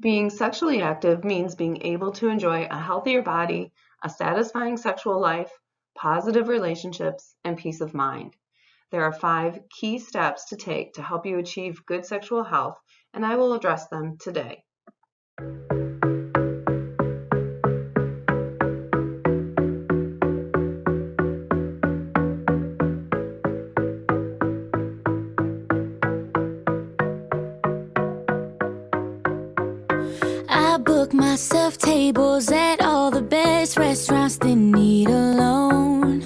Being sexually active means being able to enjoy a healthier body, a satisfying sexual life, positive relationships, and peace of mind. There are 5 key steps to take to help you achieve good sexual health, and I will address them today. I book myself tables at all the best restaurants that need a loan.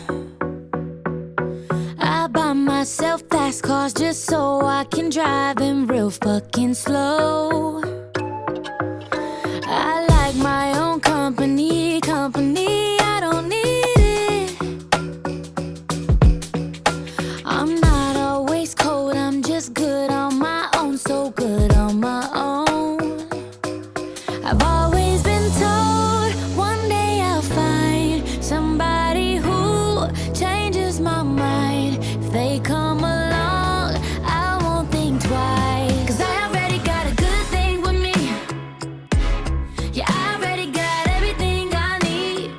I buy myself fast cars just so I can drive them real fucking slow. I like my own company, I don't need it. I'm not always cold, I'm just good on my own, so good on my own. I've always been told one day I'll find somebody who changes my mind. If they come along, I won't think twice. 'Cause I already got a good thing with me. Yeah, I already got everything I need.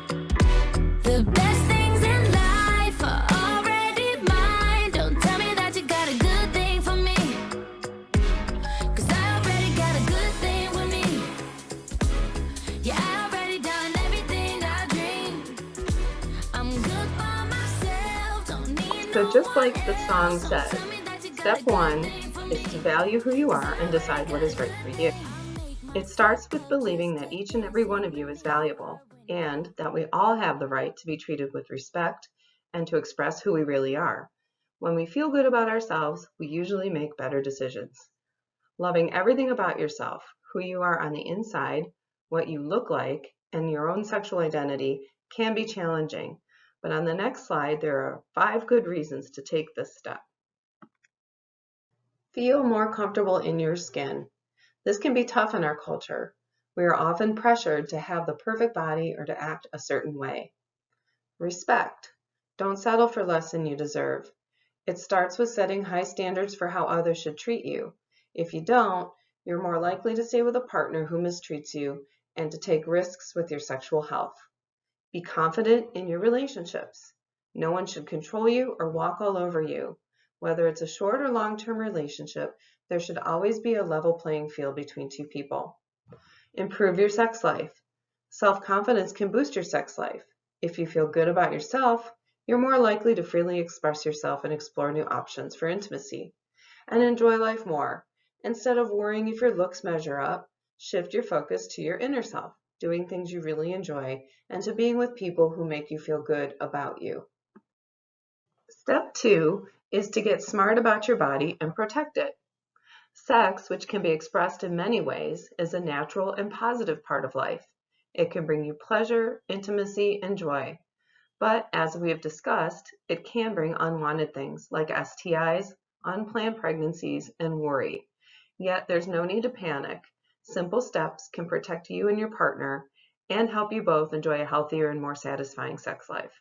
The best things in life are already mine. Don't tell me that you got a good thing for me. 'Cause I already got a good thing with me. Yeah, I already done everything I dreamed. I'm good by myself, don't need So no just one like the song else. says, Tell me that you got step a good 1 thing for is to me. value who you are and decide what is right for you. It starts with believing that each and every one of you is valuable and that we all have the right to be treated with respect and to express who we really are. When we feel good about ourselves, we usually make better decisions. Loving everything about yourself, who you are on the inside, what you look like, and your own sexual identity can be challenging. But on the next slide, there are 5 good reasons to take this step. Feel more comfortable in your skin. This can be tough in our culture. We are often pressured to have the perfect body or to act a certain way. Respect. Don't settle for less than you deserve. It starts with setting high standards for how others should treat you. If you don't, you're more likely to stay with a partner who mistreats you and to take risks with your sexual health. Be confident in your relationships. No one should control you or walk all over you. Whether it's a short or long-term relationship, there should always be a level playing field between 2 people. Improve your sex life. Self-confidence can boost your sex life. If you feel good about yourself, you're more likely to freely express yourself and explore new options for intimacy. And enjoy life more. Instead of worrying if your looks measure up, shift your focus to your inner self, doing things you really enjoy, and to being with people who make you feel good about you. Step 2 is to get smart about your body and protect it. Sex, which can be expressed in many ways, is a natural and positive part of life. It can bring you pleasure, intimacy, and joy. But as we have discussed, it can bring unwanted things like STIs, unplanned pregnancies, and worry. Yet there's no need to panic. Simple steps can protect you and your partner and help you both enjoy a healthier and more satisfying sex life.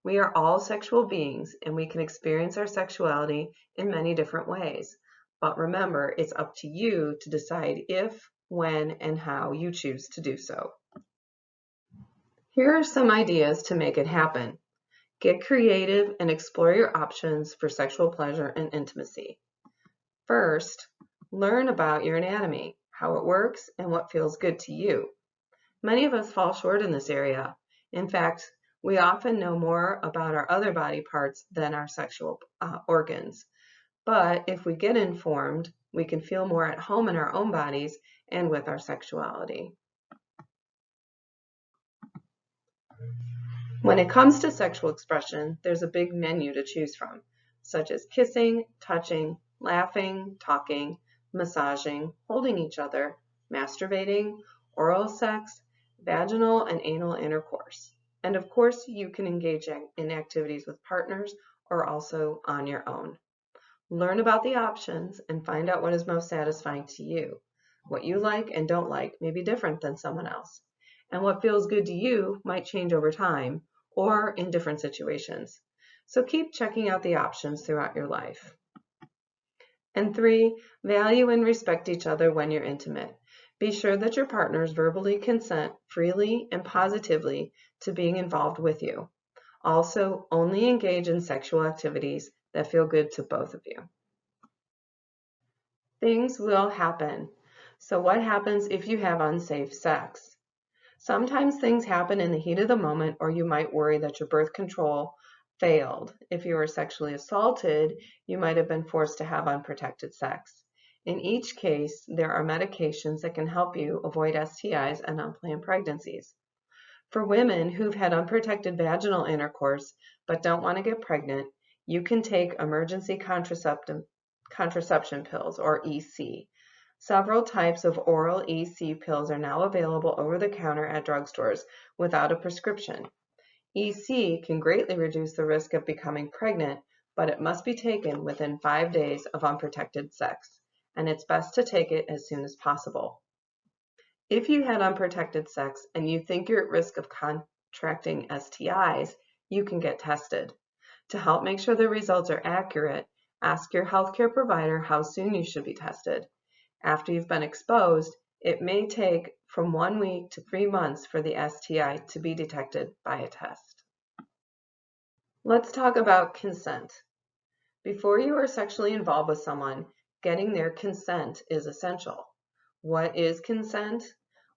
We are all sexual beings and we can experience our sexuality in many different ways. But remember, it's up to you to decide if, when, and how you choose to do so. Here are some ideas to make it happen. Get creative and explore your options for sexual pleasure and intimacy. First, learn about your anatomy, how it works, and what feels good to you. Many of us fall short in this area. In fact, we often know more about our other body parts than our sexual organs. But if we get informed, we can feel more at home in our own bodies and with our sexuality. When it comes to sexual expression, there's a big menu to choose from, such as kissing, touching, laughing, talking, massaging, holding each other, masturbating, oral sex, vaginal and anal intercourse. And of course, you can engage in activities with partners or also on your own. Learn about the options and find out what is most satisfying to you. What you like and don't like may be different than someone else. And what feels good to you might change over time or in different situations. So keep checking out the options throughout your life. And 3, value and respect each other when you're intimate. Be sure that your partners verbally consent freely and positively to being involved with you. Also, only engage in sexual activities that feel good to both of you. Things will happen. So what happens if you have unsafe sex? Sometimes things happen in the heat of the moment, or you might worry that your birth control failed. If you were sexually assaulted, you might have been forced to have unprotected sex. In each case, there are medications that can help you avoid STIs and unplanned pregnancies. For women who've had unprotected vaginal intercourse but don't want to get pregnant, you can take emergency contraception pills, or EC. Several types of oral EC pills are now available over the counter at drugstores without a prescription. EC can greatly reduce the risk of becoming pregnant, but it must be taken within 5 days of unprotected sex, and it's best to take it as soon as possible. If you had unprotected sex and you think you're at risk of contracting STIs, you can get tested. To help make sure the results are accurate, ask your healthcare provider how soon you should be tested. After you've been exposed, it may take from 1 week to 3 months for the STI to be detected by a test. Let's talk about consent. Before you are sexually involved with someone, getting their consent is essential. What is consent?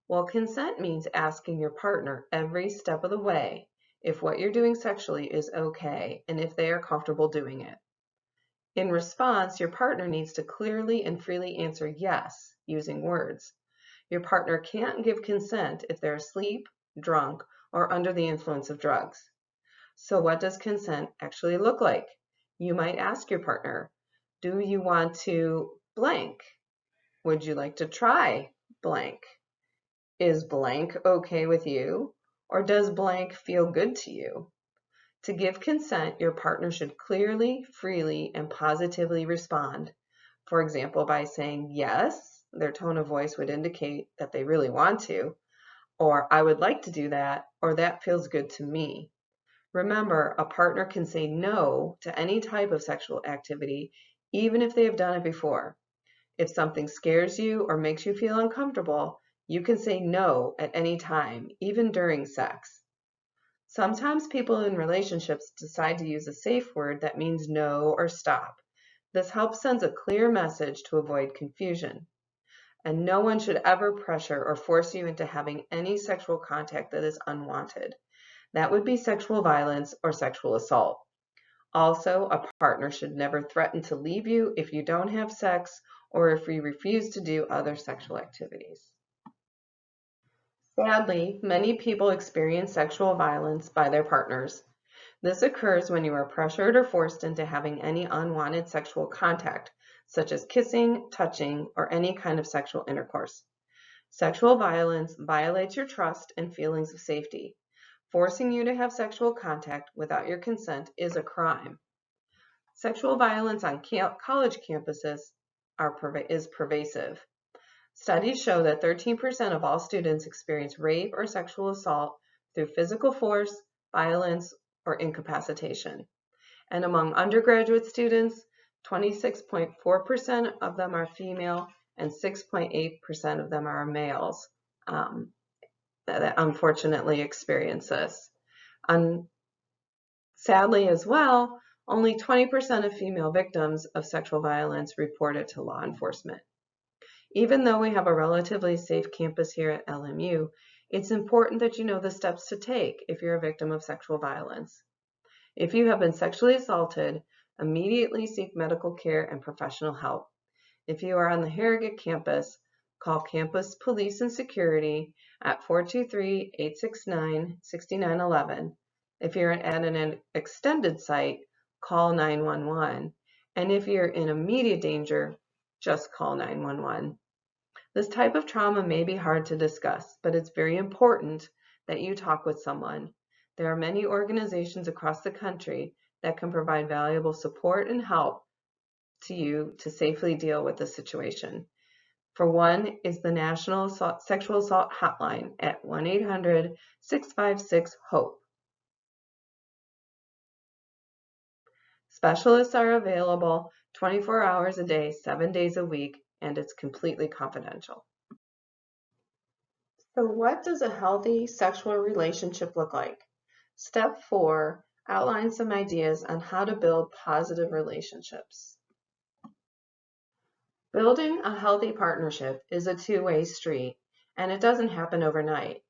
Well, consent means asking your partner every step of the way if what you're doing sexually is okay and if they are comfortable doing it. In response, your partner needs to clearly and freely answer yes using words. Your partner can't give consent if they're asleep, drunk, or under the influence of drugs. So what does consent actually look like? You might ask your partner, do you want to blank? Would you like to try blank? Is blank okay with you? Or does blank feel good to you? To give consent, your partner should clearly, freely, and positively respond. For example, by saying yes, their tone of voice would indicate that they really want to, or I would like to do that, or that feels good to me. Remember, a partner can say no to any type of sexual activity, even if they have done it before. If something scares you or makes you feel uncomfortable, you can say no at any time, even during sex. Sometimes people in relationships decide to use a safe word that means no or stop. This helps send a clear message to avoid confusion. And no one should ever pressure or force you into having any sexual contact that is unwanted. That would be sexual violence or sexual assault. Also, a partner should never threaten to leave you if you don't have sex or if you refuse to do other sexual activities. Sadly, many people experience sexual violence by their partners. This occurs when you are pressured or forced into having any unwanted sexual contact, such as kissing, touching, or any kind of sexual intercourse. Sexual violence violates your trust and feelings of safety. Forcing you to have sexual contact without your consent is a crime. Sexual violence on college campuses is pervasive. Studies show that 13% of all students experience rape or sexual assault through physical force, violence, or incapacitation. And among undergraduate students, 26.4% of them are female and 6.8% of them are males that unfortunately experience this. Sadly as well, only 20% of female victims of sexual violence report it to law enforcement. Even though we have a relatively safe campus here at LMU, it's important that you know the steps to take if you're a victim of sexual violence. If you have been sexually assaulted, immediately seek medical care and professional help. If you are on the Harrogate campus, call Campus Police and Security at 423-869-6911. If you're at an extended site, call 911. And if you're in immediate danger, just call 911. This type of trauma may be hard to discuss, but it's very important that you talk with someone. There are many organizations across the country that can provide valuable support and help to you to safely deal with the situation. For one is the National Sexual Assault Hotline at 1-800-656-HOPE. Specialists are available 24 hours a day, 7 days a week, and it's completely confidential. So what does a healthy sexual relationship look like? Step 4 outlines some ideas on how to build positive relationships. Building a healthy partnership is a two-way street, and it doesn't happen overnight.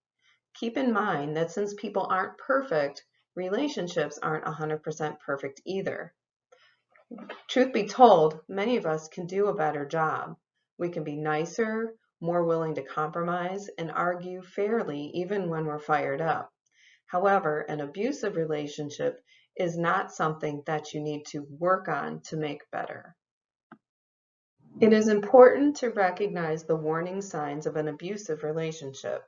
Keep in mind that since people aren't perfect, relationships aren't 100% perfect either. Truth be told, many of us can do a better job. We can be nicer, more willing to compromise, and argue fairly even when we're fired up. However, an abusive relationship is not something that you need to work on to make better. It is important to recognize the warning signs of an abusive relationship.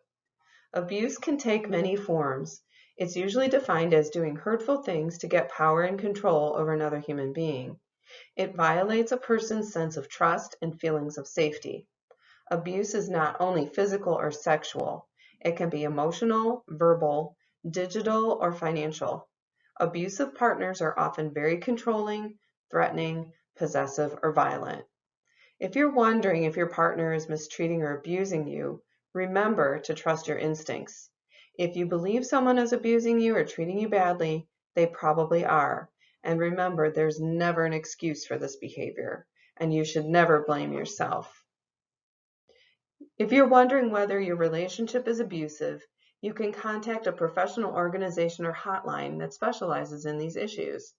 Abuse can take many forms. It's usually defined as doing hurtful things to get power and control over another human being. It violates a person's sense of trust and feelings of safety. Abuse is not only physical or sexual. It can be emotional, verbal, digital, or financial. Abusive partners are often very controlling, threatening, possessive, or violent. If you're wondering if your partner is mistreating or abusing you, remember to trust your instincts. If you believe someone is abusing you or treating you badly, they probably are. And remember, there's never an excuse for this behavior, and you should never blame yourself. If you're wondering whether your relationship is abusive, you can contact a professional organization or hotline that specializes in these issues.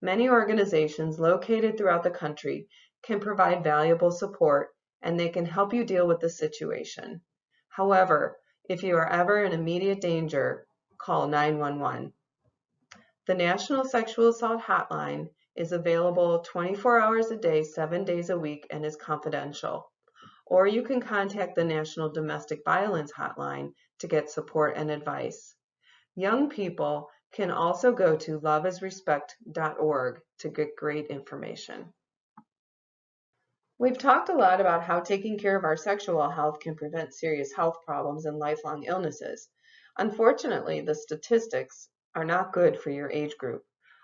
Many organizations located throughout the country can provide valuable support, and they can help you deal with the situation. However, if you are ever in immediate danger, call 911. The National Sexual Assault Hotline is available 24 hours a day, 7 days a week, and is confidential. Or you can contact the National Domestic Violence Hotline to get support and advice. Young people can also go to loveisrespect.org to get great information. We've talked a lot about how taking care of our sexual health can prevent serious health problems and lifelong illnesses. Unfortunately, the statistics are not good for your age group.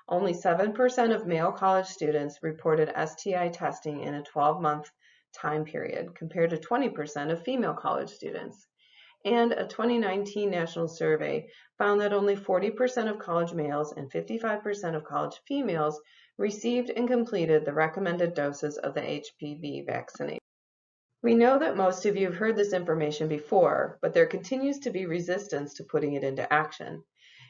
Only 7% of male college students reported STI testing in a 12-month time period, compared to 20% of female college students. And a 2019 national survey found that only 40% of college males and 55% of college females received and completed the recommended doses of the HPV vaccination. We know that most of you have heard this information before, but there continues to be resistance to putting it into action.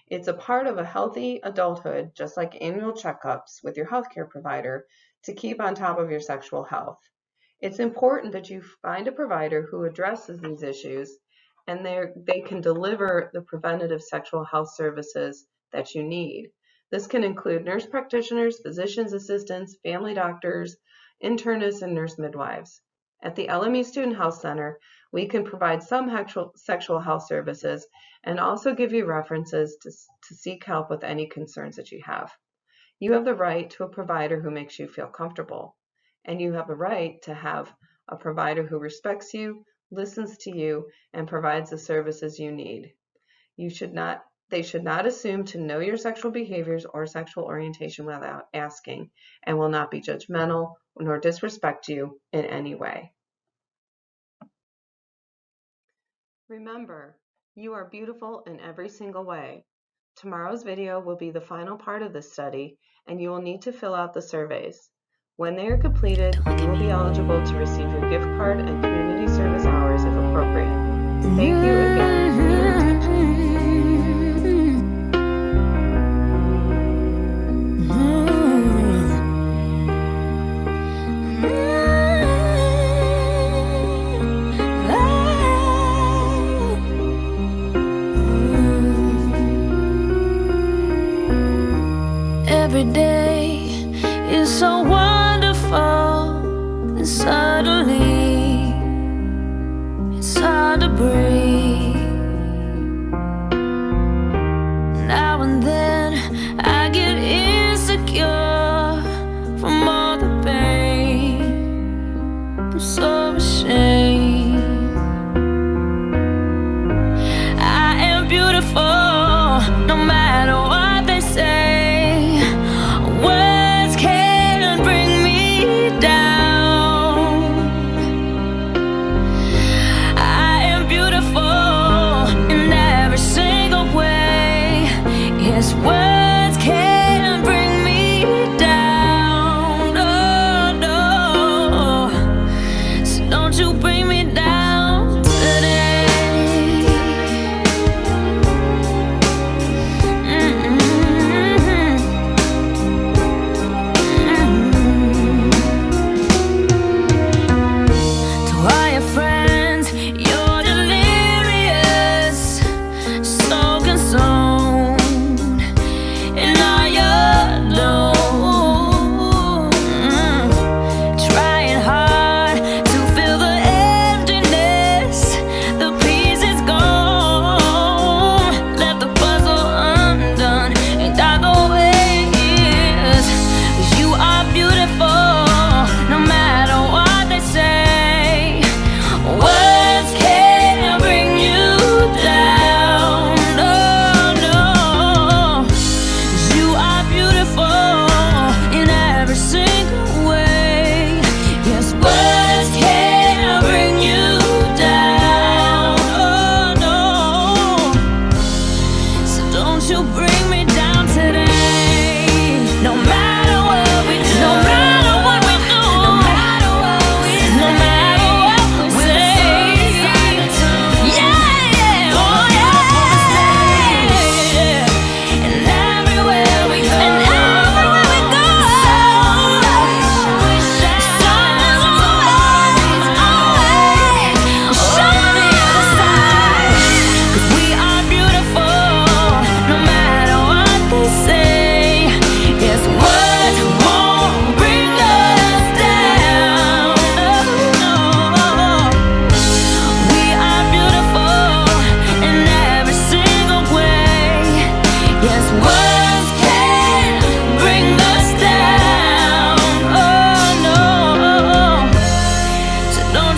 It's a part of a healthy adulthood, just like annual checkups with your healthcare provider, to keep on top of your sexual health. It's important that you find a provider who addresses these issues and they can deliver the preventative sexual health services that you need. This can include nurse practitioners, physician's assistants, family doctors, internists, and nurse midwives. At the LMU Student Health Center, we can provide some sexual health services and also give you references to seek help with any concerns that you have. You have the right to a provider who makes you feel comfortable, and you have the right to have a provider who respects you, listens to you, and provides the services you need. They should not assume to know your sexual behaviors or sexual orientation without asking, and will not be judgmental nor disrespect you in any way. Remember, you are beautiful in every single way. Tomorrow's video will be the final part of this study, and you will need to fill out the surveys. When they are completed, you will be eligible to receive your gift card and community service hours if appropriate. Thank you again for your attention. Every day is so wonderful, and suddenly it's hard to breathe. Now and then I get insecure from all the pain. I'm so ashamed. I am beautiful, no matter what they say. Words can't bring me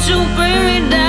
to bring me down.